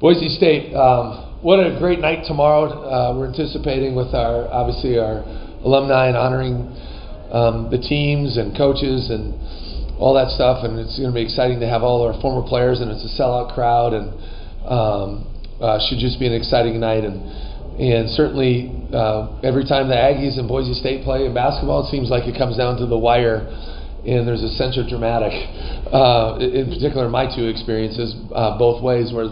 Boise State, what a great night tomorrow. We're anticipating with our alumni and honoring the teams and coaches and all that stuff, and it's going to be exciting to have all our former players, and it's a sellout crowd, and should just be an exciting night. And certainly every time the Aggies and Boise State play in basketball, it seems like it comes down to the wire, and there's a sense of dramatic. In particular, my two experiences, both ways, where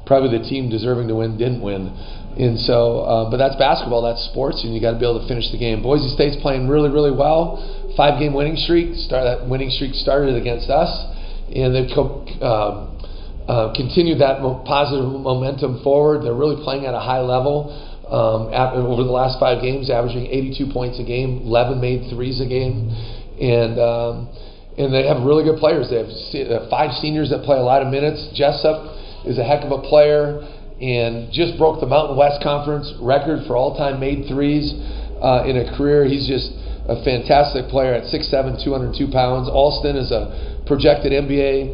probably the team deserving to win didn't win. And so, but that's basketball, that's sports, and you got to be able to finish the game. Boise State's playing really, really well. 5-game winning streak. That winning streak started against us, and they've continued that positive momentum forward. They're really playing at a high level. Over the last 5 games, averaging 82 points a game, 11 made threes a game, and they have really good players. They have 5 seniors that play a lot of minutes. Jessup is a heck of a player and just broke the Mountain West Conference record for all-time made threes in a career. He's just a fantastic player at 6'7", 202 pounds. Alston is a projected NBA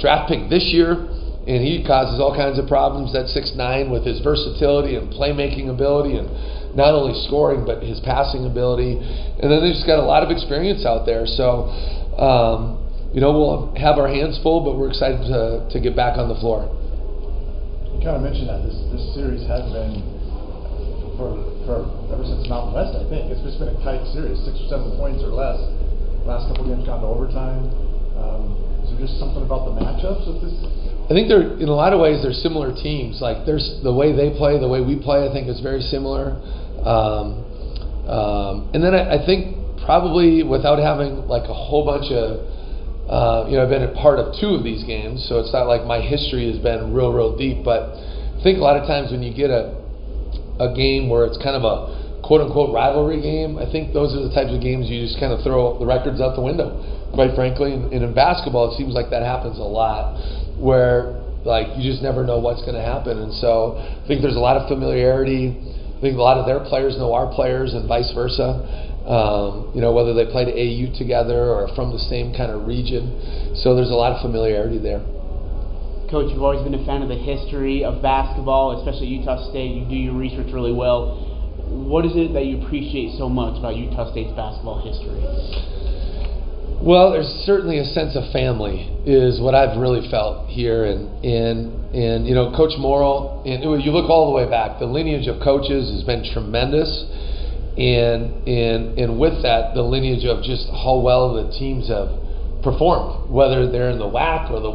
draft pick this year, and he causes all kinds of problems at 6'9", with his versatility and playmaking ability, and not only scoring but his passing ability. And then they just got a lot of experience out there. So we'll have our hands full, but we're excited to get back on the floor. You kind of mentioned that this series has been for ever since Mountain West. I think it's just been a tight series, 6 or 7 points or less. Last couple games gone to overtime. Is there just something about the matchups with this? I think they're, in a lot of ways, they're similar teams. Like, there's the way they play, the way we play, I think is very similar. And then I think probably without having like a whole bunch of, I've been a part of 2 of these games, so it's not like my history has been real deep. But I think a lot of times when you get a game where it's kind of a quote-unquote rivalry game, I think those are the types of games you just kind of throw the records out the window, quite frankly. And in basketball, it seems like that happens a lot, where like you just never know what's going to happen. And so I think there's a lot of familiarity. I think a lot of their players know our players and vice versa. Whether they played AU together or from the same kind of region. So there's a lot of familiarity there. Coach, you've always been a fan of the history of basketball, especially Utah State. You do your research really well. What is it that you appreciate so much about Utah State's basketball history? Well, there's certainly a sense of family is what I've really felt here, and Coach Morrill, and you look all the way back, the lineage of coaches has been tremendous, and with that, the lineage of just how well the teams have performed, whether they're in the WAC or the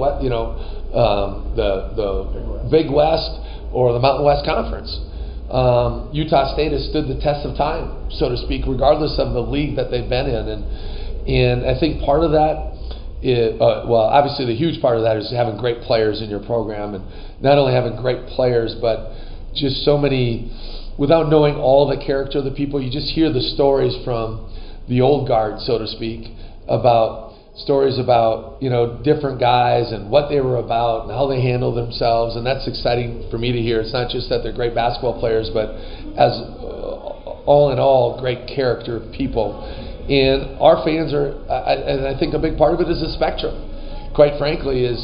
Big West or the Mountain West Conference. Utah State has stood the test of time, so to speak, regardless of the league that they've been in, and I think part of that is, obviously the huge part of that is having great players in your program, and not only having great players, but just so many, without knowing all the character of the people, you just hear the stories from the old guard, so to speak, about different guys and what they were about and how they handled themselves, and that's exciting for me to hear. It's not just that they're great basketball players, but as all in all, great character people. And our fans are, and I think a big part of it is the spectrum. Quite frankly, is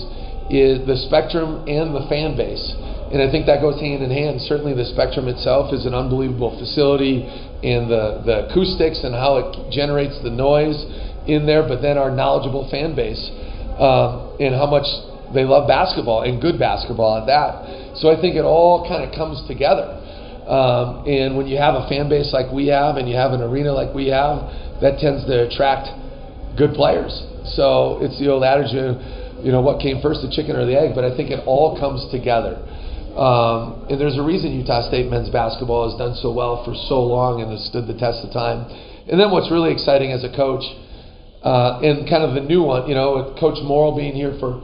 the spectrum and the fan base. And I think that goes hand in hand. Certainly the spectrum itself is an unbelievable facility, and the acoustics and how it generates the noise in there, but then our knowledgeable fan base and how much they love basketball, and good basketball at that. So I think it all kind of comes together. And when you have a fan base like we have, and you have an arena like we have, that tends to attract good players. So it's the old adage of, what came first, the chicken or the egg? But I think it all comes together. And there's a reason Utah State men's basketball has done so well for so long and has stood the test of time. And then what's really exciting as a coach, and kind of the new one, Coach Morrill being here for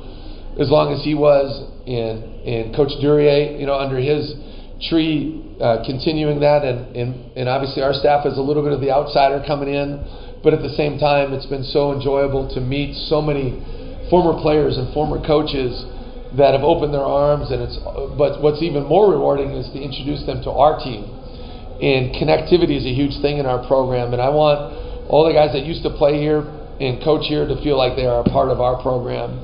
as long as he was, and Coach Duryea, under his tree, continuing that, and obviously our staff is a little bit of the outsider coming in, but at the same time, it's been so enjoyable to meet so many former players and former coaches that have opened their arms, but what's even more rewarding is to introduce them to our team. And connectivity is a huge thing in our program, and I want all the guys that used to play here and coach here to feel like they are a part of our program.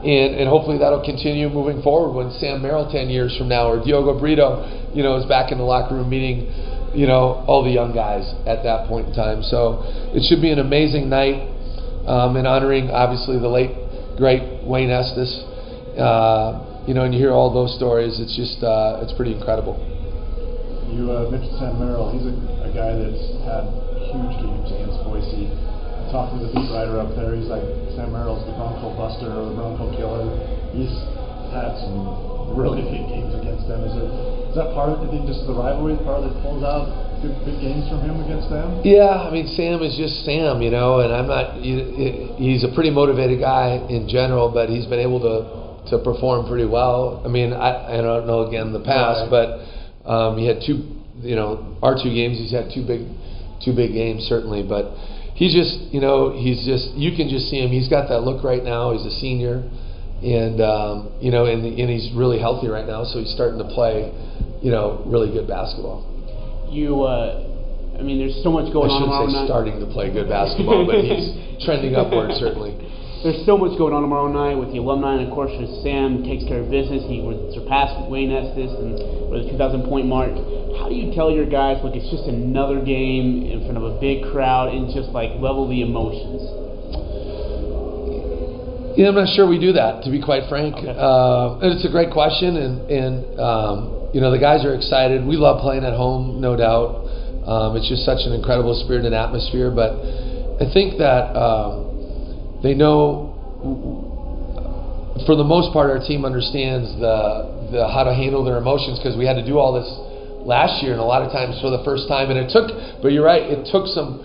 and hopefully that'll continue moving forward when Sam Merrill 10 years from now, or Diogo Brito, is back in the locker room meeting, all the young guys at that point in time. So it should be an amazing night, in honoring obviously the late great Wayne Estes. And you hear all those stories. It's just it's pretty incredible. You mentioned Sam Merrill. He's a guy that's had huge games against Boise. Talking to the beat writer up there, he's like, Sam Merrill's the Bronco Buster or the Bronco Killer. He's had some really big games against them. Is that part of it? Do you think just the rivalry part that pulls out good big games from him against them? Yeah, I mean, Sam is just Sam, and I'm not. He's a pretty motivated guy in general, but he's been able to perform pretty well. I mean, I don't know again the past, but he had our two games. He's had two big games certainly, but. He's just, you can just see him. He's got that look right now. He's a senior, and and he's really healthy right now. So he's starting to play, really good basketball. There's so much going on. I shouldn't say starting to play good basketball, but he's trending upward certainly. There's so much going on tomorrow night with the alumni, and of course, Sam takes care of business. He would surpass Wayne Estes and with a 2,000-point mark. How do you tell your guys, look, it's just another game in front of a big crowd, and just level the emotions? I'm not sure we do that, to be quite frank. Okay. And it's a great question, and the guys are excited. We love playing at home, no doubt. It's just such an incredible spirit and atmosphere. But I think that they know, for the most part, our team understands the how to handle their emotions, because we had to do all this last year, and a lot of times for the first time, and but you're right, it took some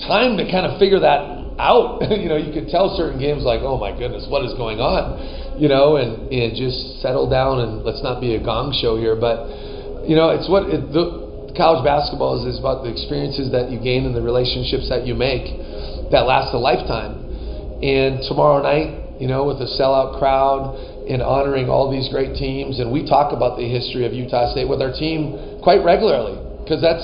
time to kind of figure that out. You could tell certain games like, oh my goodness, what is going on, and just settle down, and let's not be a gong show here, but it's the college basketball is about the experiences that you gain and the relationships that you make that last a lifetime. And tomorrow night, with a sellout crowd and honoring all these great teams, and we talk about the history of Utah State with our team quite regularly, because that's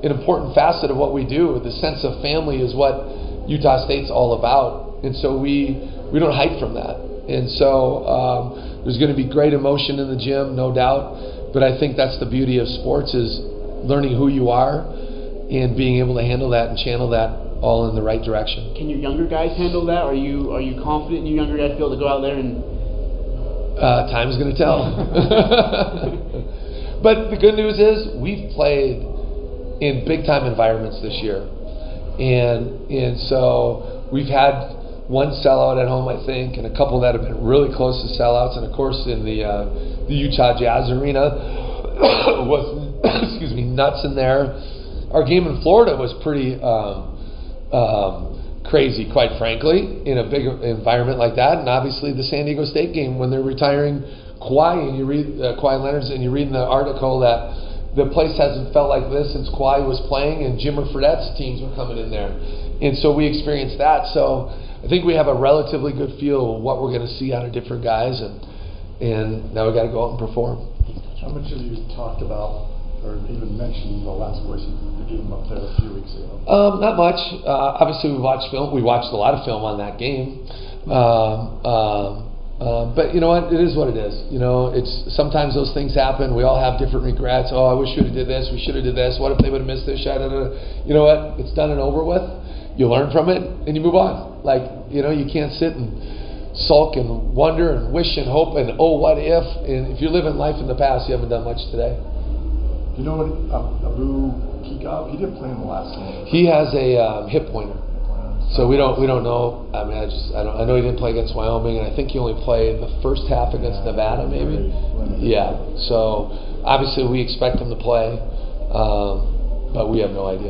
an important facet of what we do. The sense of family is what Utah State's all about, and so we don't hide from that. And so there's going to be great emotion in the gym, no doubt, but I think that's the beauty of sports, is learning who you are and being able to handle that and channel that all in the right direction. Can your younger guys handle that? Are you confident in your younger guys to be able to go out there and? Time's going to tell. But the good news is we've played in big time environments this year, and so we've had one sellout at home, I think, and a couple that have been really close to sellouts, and of course in the Utah Jazz Arena was nuts in there. Our game in Florida was pretty crazy, quite frankly, in a big environment like that. And obviously the San Diego State game when they're retiring Kawhi, and you read Kawhi Leonard's, and you read in the article that the place hasn't felt like this since Kawhi was playing, and Jimmer Fredette's teams were coming in there, and so we experienced that. So I think we have a relatively good feel of what we're going to see out of different guys, and now we got to go out and perform. How much have you talked about or even mentioned the last Boise, the game up there a few weeks ago? Not much. Obviously, we watched film. We watched a lot of film on that game. But you know what? It is what it is. It's sometimes those things happen. We all have different regrets. Oh, I wish we would have did this. We should have did this. What if they would have missed this shot? You know what? It's done and over with. You learn from it and you move on. You can't sit and sulk and wonder and wish and hope and what if? And if you're living life in the past, you haven't done much today. You know what, Abu Kikab, he didn't play in the last game. He has a hip pointer, so we don't know. I mean, I know he didn't play against Wyoming, and I think he only played the first half against Nevada, maybe. Yeah. So obviously we expect him to play, but we have no idea.